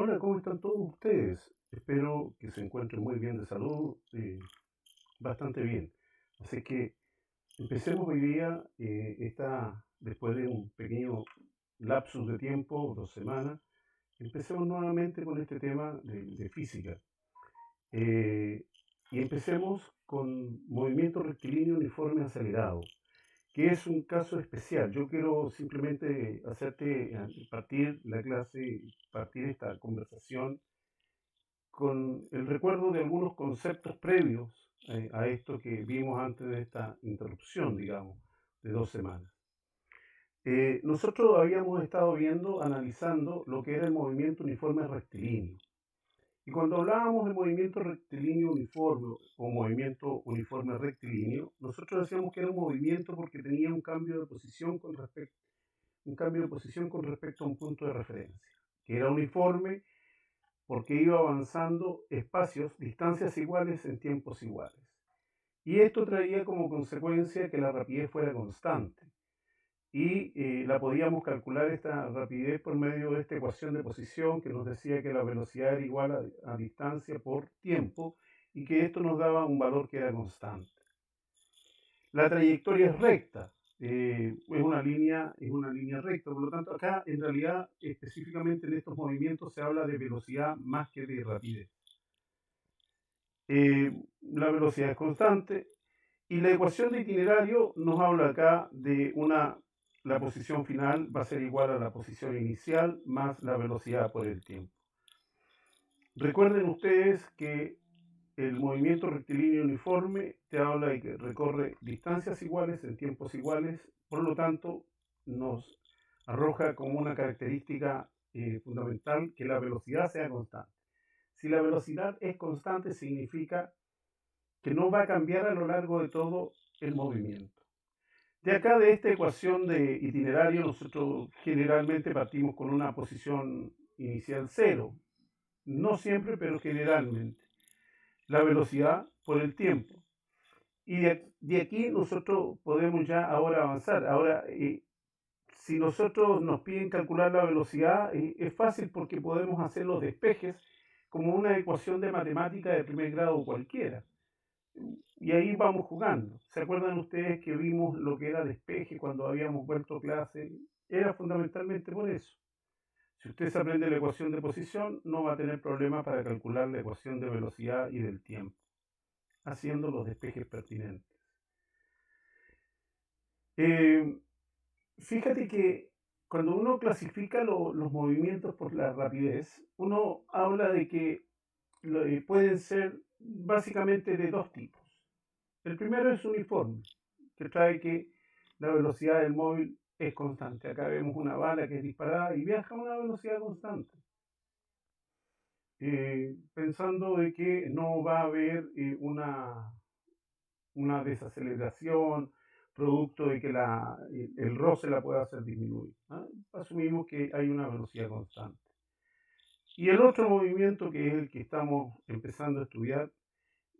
Hola, ¿cómo están todos ustedes? Espero que se encuentren muy bien de salud, bastante bien. Así que empecemos hoy día, después de un pequeño lapsus de tiempo, 2 semanas, empecemos nuevamente con este tema de física. Eh, y empecemos con movimiento rectilíneo uniforme acelerado, que es un caso especial. Yo quiero simplemente partir la clase, partir esta conversación con el recuerdo de algunos conceptos previos a esto que vimos antes de esta interrupción, digamos, de 2 semanas. Nosotros habíamos estado viendo, analizando lo que era el movimiento uniforme rectilíneo. Y cuando hablábamos de movimiento rectilíneo uniforme o movimiento uniforme rectilíneo, nosotros decíamos que era un movimiento porque tenía un cambio de posición con respecto a un punto de referencia, que era uniforme porque iba avanzando distancias iguales en tiempos iguales. Y esto traía como consecuencia que la rapidez fuera constante. Y la podíamos calcular esta rapidez por medio de esta ecuación de posición que nos decía que la velocidad era igual a distancia por tiempo y que esto nos daba un valor que era constante. La trayectoria es recta, es una línea recta, por lo tanto acá en realidad específicamente en estos movimientos se habla de velocidad más que de rapidez. La velocidad es constante y la ecuación de itinerario nos habla acá de la posición final va a ser igual a la posición inicial más la velocidad por el tiempo. Recuerden ustedes que el movimiento rectilíneo uniforme te habla de que recorre distancias iguales en tiempos iguales, por lo tanto nos arroja como una característica fundamental que la velocidad sea constante. Si la velocidad es constante significa que no va a cambiar a lo largo de todo el movimiento. De acá, de esta ecuación de itinerario, nosotros generalmente partimos con una posición inicial cero. No siempre, pero generalmente. La velocidad por el tiempo. Y de aquí nosotros podemos ya ahora avanzar. Ahora, si nosotros nos piden calcular la velocidad, es fácil porque podemos hacer los despejes como una ecuación de matemática de primer grado cualquiera. Y ahí vamos jugando. ¿Se acuerdan ustedes que vimos lo que era despeje cuando habíamos vuelto a clase? Era fundamentalmente por eso. Si usted se aprende la ecuación de posición, no va a tener problema para calcular la ecuación de velocidad y del tiempo, haciendo los despejes pertinentes. Eh, Fíjate que cuando uno clasifica los movimientos por la rapidez, uno habla de que pueden ser básicamente de dos tipos. El primero es uniforme, que trae que la velocidad del móvil es constante. Acá vemos una bala que es disparada y viaja a una velocidad constante, pensando de que no va a haber una desaceleración producto de que el roce la pueda hacer disminuir. ¿Ah? Asumimos que hay una velocidad constante. Y el otro movimiento, que es el que estamos empezando a estudiar,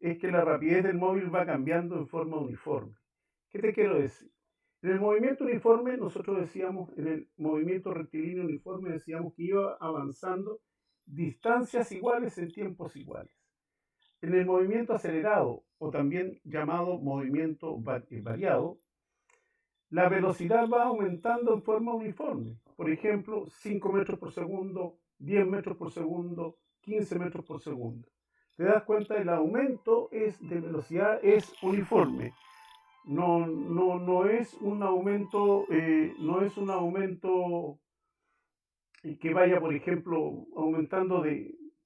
es que la rapidez del móvil va cambiando en forma uniforme. ¿Qué te quiero decir? En el movimiento uniforme, nosotros decíamos, en el movimiento rectilíneo uniforme, decíamos que iba avanzando distancias iguales en tiempos iguales. En el movimiento acelerado, o también llamado movimiento variado, la velocidad va aumentando en forma uniforme. Por ejemplo, 5 metros por segundo, 10 metros por segundo, 15 metros por segundo. Te das cuenta, el aumento de velocidad es uniforme. No es un aumento, que vaya, por ejemplo, aumentando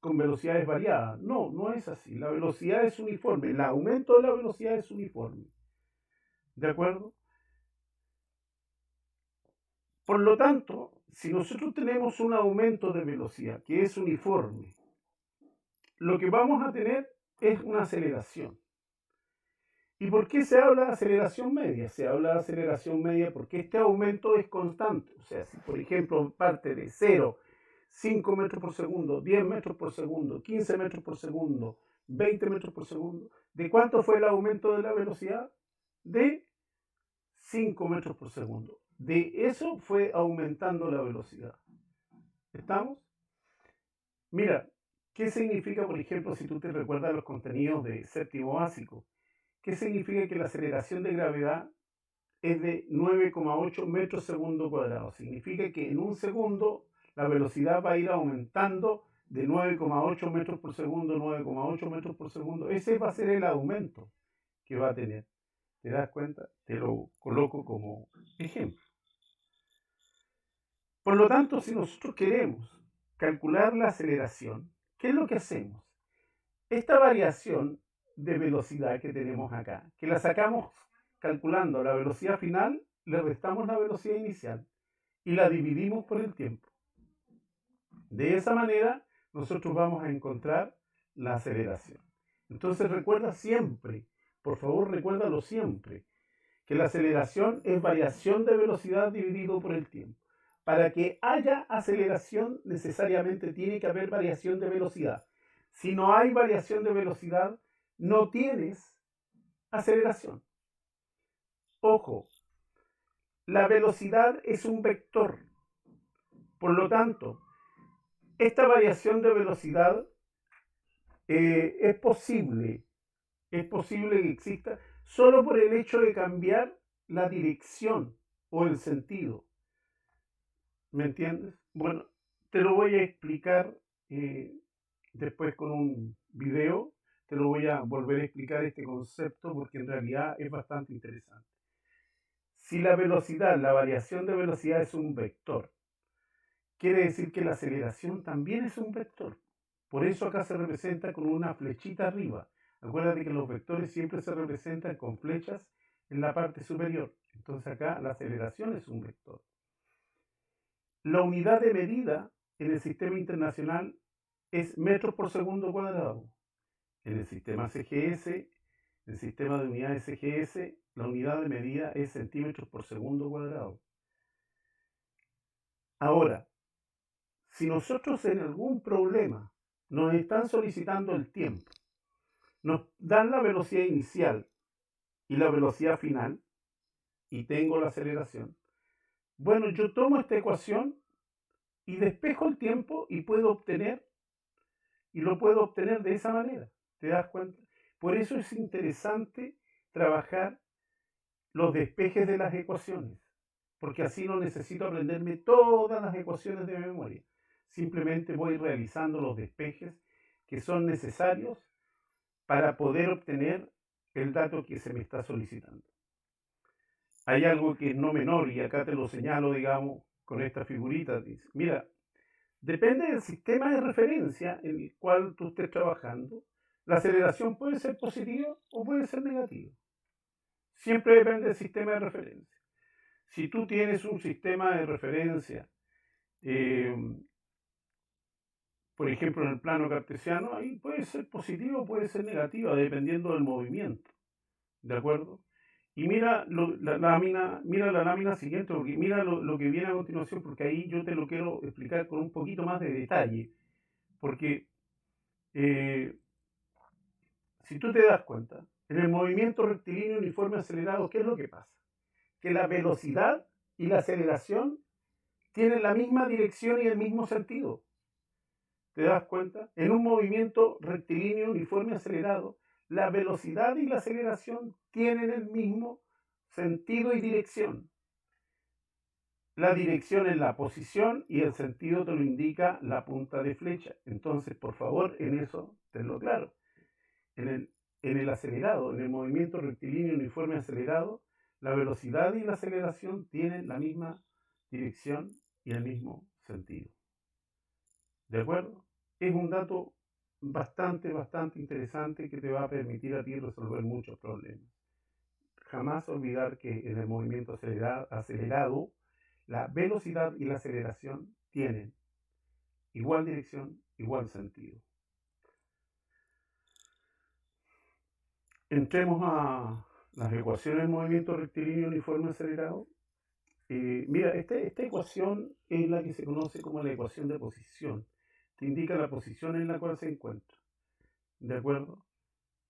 con velocidades variadas. No es así. La velocidad es uniforme. El aumento de la velocidad es uniforme. ¿De acuerdo? Por lo tanto, si nosotros tenemos un aumento de velocidad que es uniforme, lo que vamos a tener es una aceleración. ¿Y por qué se habla de aceleración media? Se habla de aceleración media porque este aumento es constante. O sea, si por ejemplo parte de 0, 5 metros por segundo, 10 metros por segundo, 15 metros por segundo, 20 metros por segundo, ¿de cuánto fue el aumento de la velocidad? De 5 metros por segundo. De eso fue aumentando la velocidad. ¿Estamos? Mira, ¿qué significa, por ejemplo, si tú te recuerdas los contenidos de séptimo básico? ¿Qué significa que la aceleración de gravedad es de 9,8 metros segundo cuadrado? Significa que en un segundo la velocidad va a ir aumentando de 9,8 metros por segundo, 9,8 metros por segundo. Ese va a ser el aumento que va a tener. ¿Te das cuenta? Te lo coloco como ejemplo. Por lo tanto, si nosotros queremos calcular la aceleración, ¿qué es lo que hacemos? Esta variación de velocidad que tenemos acá, que la sacamos calculando la velocidad final, le restamos la velocidad inicial y la dividimos por el tiempo. De esa manera, nosotros vamos a encontrar la aceleración. Entonces recuerda siempre, por favor recuérdalo siempre, que la aceleración es variación de velocidad dividido por el tiempo. Para que haya aceleración, necesariamente tiene que haber variación de velocidad. Si no hay variación de velocidad, no tienes aceleración. Ojo, la velocidad es un vector. Por lo tanto, esta variación de velocidad es posible que exista solo por el hecho de cambiar la dirección o el sentido. ¿Me entiendes? Bueno, te lo voy a explicar después con un video. Te lo voy a volver a explicar este concepto porque en realidad es bastante interesante. Si la velocidad, la variación de velocidad es un vector, quiere decir que la aceleración también es un vector. Por eso acá se representa con una flechita arriba. Acuérdate que los vectores siempre se representan con flechas en la parte superior. Entonces acá la aceleración es un vector. La unidad de medida en el sistema internacional es metros por segundo cuadrado. En el sistema CGS, el sistema de unidades CGS, la unidad de medida es centímetros por segundo cuadrado. Ahora, si nosotros en algún problema nos están solicitando el tiempo, nos dan la velocidad inicial y la velocidad final, y tengo la aceleración, bueno, yo tomo esta ecuación y despejo el tiempo y lo puedo obtener de esa manera. ¿Te das cuenta? Por eso es interesante trabajar los despejes de las ecuaciones, porque así no necesito aprenderme todas las ecuaciones de memoria. Simplemente voy realizando los despejes que son necesarios para poder obtener el dato que se me está solicitando. Hay algo que es no menor y acá te lo señalo, digamos, con esta figurita. Dice, mira, depende del sistema de referencia en el cual tú estés trabajando, la aceleración puede ser positiva o puede ser negativa. Siempre depende del sistema de referencia. Si tú tienes un sistema de referencia, por ejemplo, en el plano cartesiano, ahí puede ser positivo o puede ser negativa, dependiendo del movimiento. ¿De acuerdo? Y mira la lámina siguiente, porque mira lo que viene a continuación, porque ahí yo te lo quiero explicar con un poquito más de detalle. Porque si tú te das cuenta, en el movimiento rectilíneo uniforme acelerado, ¿qué es lo que pasa? Que la velocidad y la aceleración tienen la misma dirección y el mismo sentido. ¿Te das cuenta? En un movimiento rectilíneo uniforme acelerado, la velocidad y la aceleración tienen el mismo sentido y dirección. La dirección es la posición y el sentido te lo indica la punta de flecha. Entonces, por favor, en eso tenlo claro. En el acelerado, en el movimiento rectilíneo uniforme acelerado, la velocidad y la aceleración tienen la misma dirección y el mismo sentido. ¿De acuerdo? Es un dato bastante interesante que te va a permitir a ti resolver muchos problemas. Jamás olvidar que en el movimiento acelerado, la velocidad y la aceleración tienen igual dirección, igual sentido. Entremos a las ecuaciones del movimiento rectilíneo uniforme acelerado. Mira, esta ecuación es la que se conoce como la ecuación de posición. Te indica la posición en la cual se encuentra. ¿De acuerdo?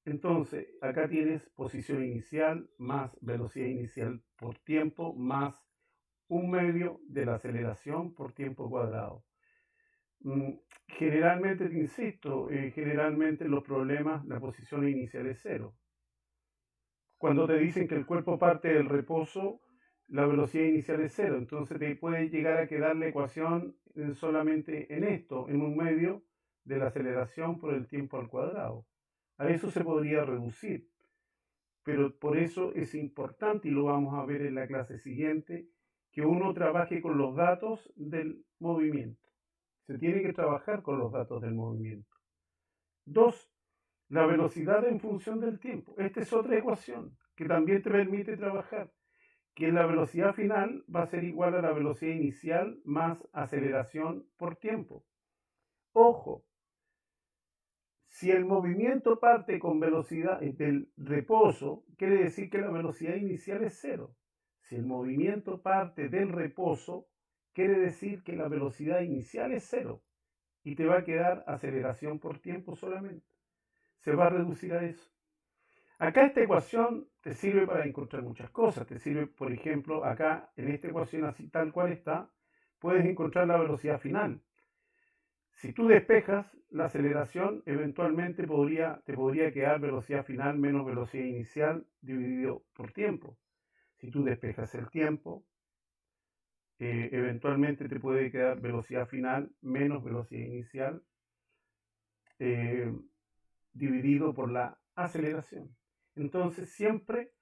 Entonces, acá tienes posición inicial más velocidad inicial por tiempo más un medio de la aceleración por tiempo cuadrado. Mm, Generalmente, te insisto, generalmente los problemas, la posición inicial es cero. Cuando te dicen que el cuerpo parte del reposo, la velocidad inicial es cero. Entonces te puede llegar a quedar la ecuación solamente en esto, en un medio de la aceleración por el tiempo al cuadrado. A eso se podría reducir. Pero por eso es importante, y lo vamos a ver en la clase siguiente, que uno trabaje con los datos del movimiento. Se tiene que trabajar con los datos del movimiento. 2. La velocidad en función del tiempo. Esta es otra ecuación que también te permite trabajar, que la velocidad final va a ser igual a la velocidad inicial más aceleración por tiempo. Ojo, si el movimiento parte con velocidad del reposo, quiere decir que la velocidad inicial es cero. Si el movimiento parte del reposo, quiere decir que la velocidad inicial es cero y te va a quedar aceleración por tiempo solamente. Se va a reducir a eso. Acá esta ecuación te sirve para encontrar muchas cosas. Te sirve, por ejemplo, acá en esta ecuación así tal cual está, puedes encontrar la velocidad final. Si tú despejas la aceleración, eventualmente te podría quedar velocidad final menos velocidad inicial dividido por tiempo. Si tú despejas el tiempo, eventualmente te puede quedar velocidad final menos velocidad inicial eh, dividido por la aceleración. Entonces siempre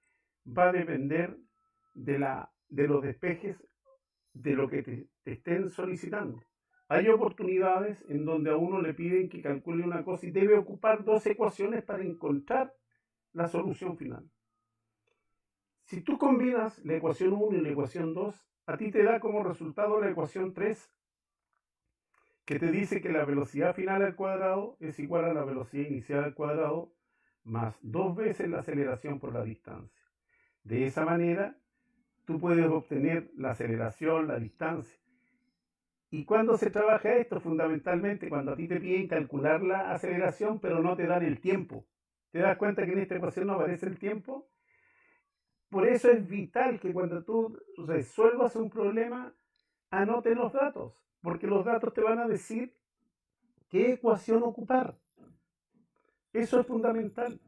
va a depender de los despejes de lo que te estén solicitando. Hay oportunidades en donde a uno le piden que calcule una cosa y debe ocupar dos ecuaciones para encontrar la solución final. Si tú combinas la ecuación 1 y la ecuación 2, a ti te da como resultado la ecuación 3, que te dice que la velocidad final al cuadrado es igual a la velocidad inicial al cuadrado más 2 veces la aceleración por la distancia. De esa manera, tú puedes obtener la aceleración, la distancia. ¿Y cuándo se trabaja esto? Fundamentalmente cuando a ti te piden calcular la aceleración, pero no te dan el tiempo. ¿Te das cuenta que en esta ecuación no aparece el tiempo? Por eso es vital que cuando tú resuelvas un problema, anotes los datos, porque los datos te van a decir qué ecuación ocupar. Eso es fundamental.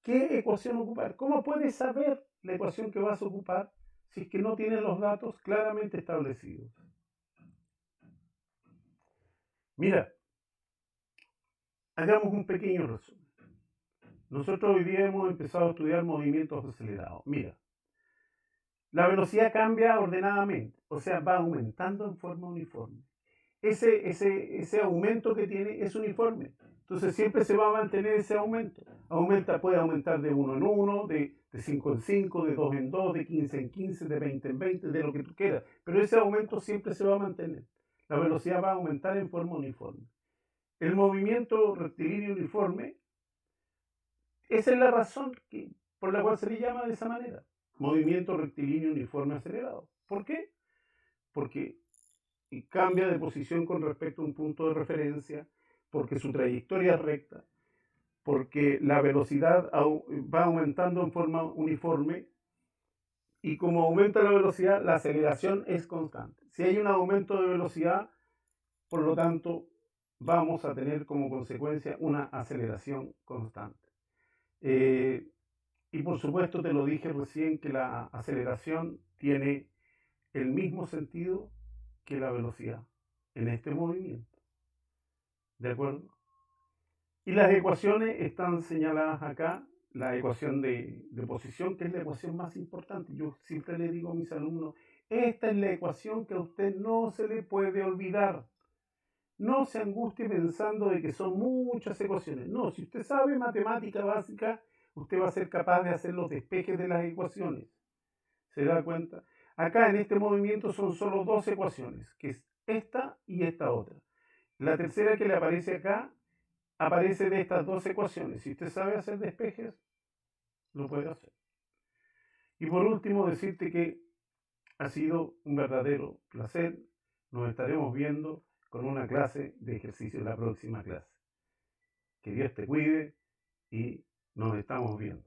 ¿Qué ecuación ocupar? ¿Cómo puedes saber la ecuación que vas a ocupar si es que no tienes los datos claramente establecidos? Mira, hagamos un pequeño resumen. Nosotros hoy día hemos empezado a estudiar movimientos acelerados. Mira, la velocidad cambia ordenadamente, o sea, va aumentando en forma uniforme. Ese aumento que tiene es uniforme. Entonces siempre se va a mantener ese aumento. Puede aumentar de 1 en 1, de 5 en 5, de 2 en 2, de 15 en 15, de 20 en 20, de lo que tú quieras. Pero ese aumento siempre se va a mantener. La velocidad va a aumentar en forma uniforme. El movimiento rectilíneo uniforme, esa es la razón por la cual se le llama de esa manera. Movimiento rectilíneo uniforme acelerado. ¿Por qué? Porque cambia de posición con respecto a un punto de referencia, porque su trayectoria es recta, porque la velocidad va aumentando en forma uniforme y como aumenta la velocidad, la aceleración es constante. Si hay un aumento de velocidad, por lo tanto, vamos a tener como consecuencia una aceleración constante. Y por supuesto, te lo dije recién, que la aceleración tiene el mismo sentido que la velocidad en este movimiento. ¿De acuerdo? Y las ecuaciones están señaladas acá. La ecuación de posición, que es la ecuación más importante. Yo siempre le digo a mis alumnos, esta es la ecuación que a usted no se le puede olvidar. No se angustie pensando de que son muchas ecuaciones. No, si usted sabe matemática básica, usted va a ser capaz de hacer los despejes de las ecuaciones. ¿Se da cuenta? Acá en este movimiento son solo dos ecuaciones, que es esta y esta otra. La tercera que le aparece acá, aparece de estas dos ecuaciones. Si usted sabe hacer despejes, lo puede hacer. Y por último, decirte que ha sido un verdadero placer. Nos estaremos viendo con una clase de ejercicio en la próxima clase. Que Dios te cuide y nos estamos viendo.